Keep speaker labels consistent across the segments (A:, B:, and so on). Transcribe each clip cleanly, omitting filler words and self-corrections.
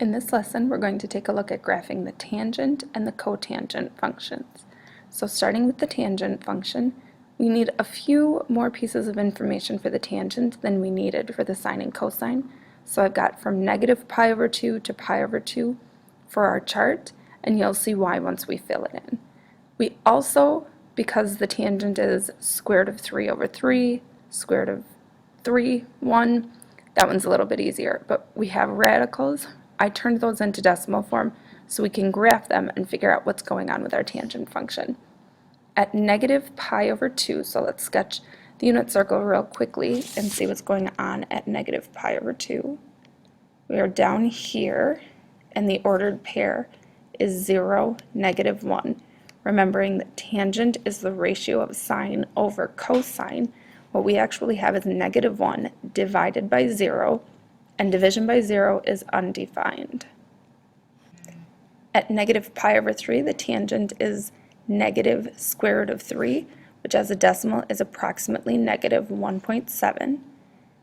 A: In this lesson, we're going to take a look at graphing the tangent and the cotangent functions. So starting with the tangent function, we need a few more pieces of information for the tangent than we needed for the sine and cosine. So I've got from negative pi over 2 to pi over 2 for our chart, and you'll see why once we fill it in. We also, because the tangent is square root of 3 over 3, square root of 3, 1, that one's a little bit easier, but we have radicals. I turned those into decimal form so we can graph them and figure out what's going on with our tangent function. At negative pi over 2, so let's sketch the unit circle real quickly and see what's going on at negative pi over 2. We are down here, and the ordered pair is 0, negative 1. Remembering that tangent is the ratio of sine over cosine, what we actually have is negative 1 divided by 0, and division by 0 is undefined. At negative pi over 3, the tangent is negative square root of 3, which as a decimal is approximately negative 1.7.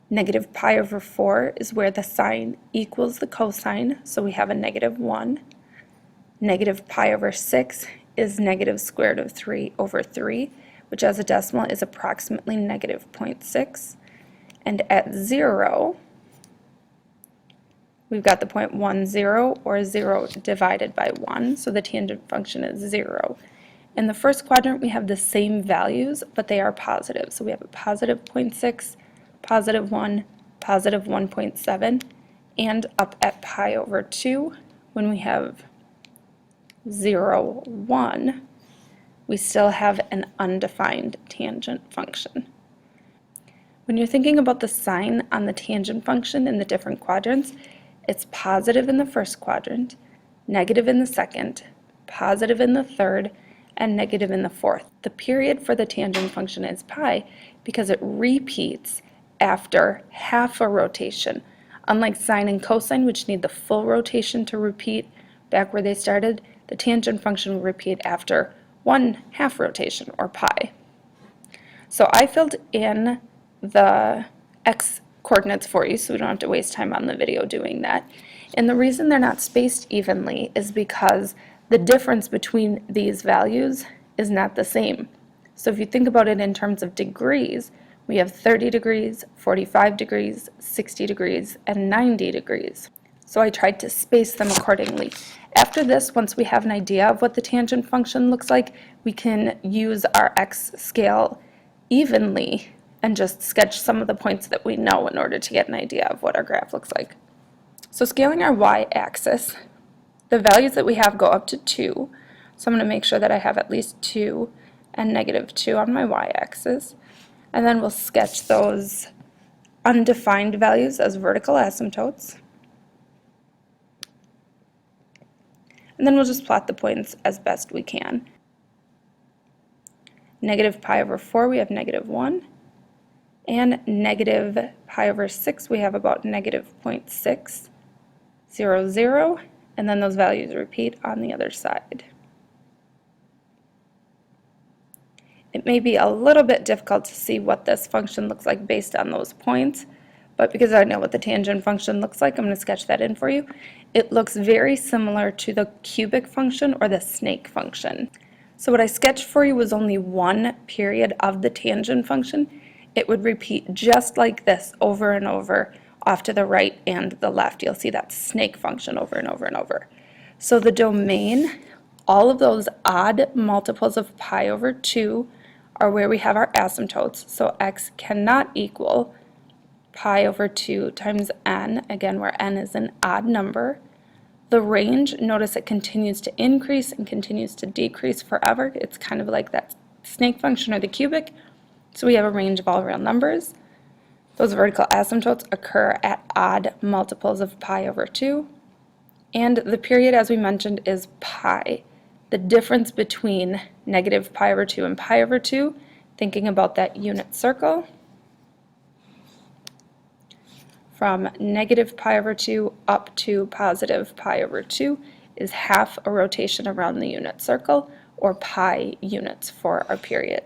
A: Negative pi over 4 is where the sine equals the cosine, so we have a negative 1. Negative pi over 6 is negative square root of 3 over 3, which as a decimal is approximately negative 0.6. And at 0, we've got the point 1, 0, or 0 divided by 1, so the tangent function is 0. In the first quadrant, we have the same values, but they are positive. So we have a positive 0.6, positive 1, positive 1.7, and up at pi over 2, when we have 0, 1, we still have an undefined tangent function. When you're thinking about the sign on the tangent function in the different quadrants, it's positive in the first quadrant, negative in the second, positive in the third, and negative in the fourth. The period for the tangent function is pi because it repeats after half a rotation. Unlike sine and cosine, which need the full rotation to repeat back where they started, the tangent function will repeat after 1/2 rotation, or pi. So I filled in the x coordinates for you so we don't have to waste time on the video doing that. And the reason they're not spaced evenly is because the difference between these values is not the same. So if you think about it in terms of degrees, we have 30 degrees, 45 degrees, 60 degrees, and 90 degrees. So I tried to space them accordingly. After this, once we have an idea of what the tangent function looks like, we can use our x scale evenly and just sketch some of the points that we know in order to get an idea of what our graph looks like. So scaling our y-axis, the values that we have go up to 2. So I'm going to make sure that I have at least 2 and negative 2 on my y-axis. And then we'll sketch those undefined values as vertical asymptotes. And then we'll just plot the points as best we can. Negative pi over 4, we have negative 1. And negative pi over 6, we have about negative 0.6, 0, 0. And then those values repeat on the other side. It may be a little bit difficult to see what this function looks like based on those points, but because I know what the tangent function looks like, I'm going to sketch that in for you. It looks very similar to the cubic function or the snake function. So what I sketched for you was only one period of the tangent function. It would repeat just like this over and over off to the right and the left. You'll see that snake function over and over and over. So the domain, all of those odd multiples of pi over 2 are where we have our asymptotes. So x cannot equal pi over 2 times n, again where n is an odd number. The range, notice it continues to increase and continues to decrease forever. It's kind of like that snake function or the cubic. So we have a range of all real numbers. Those vertical asymptotes occur at odd multiples of pi over 2. And the period, as we mentioned, is pi. The difference between negative pi over 2 and pi over 2, thinking about that unit circle, from negative pi over 2 up to positive pi over 2 is half a rotation around the unit circle, or pi units for our period.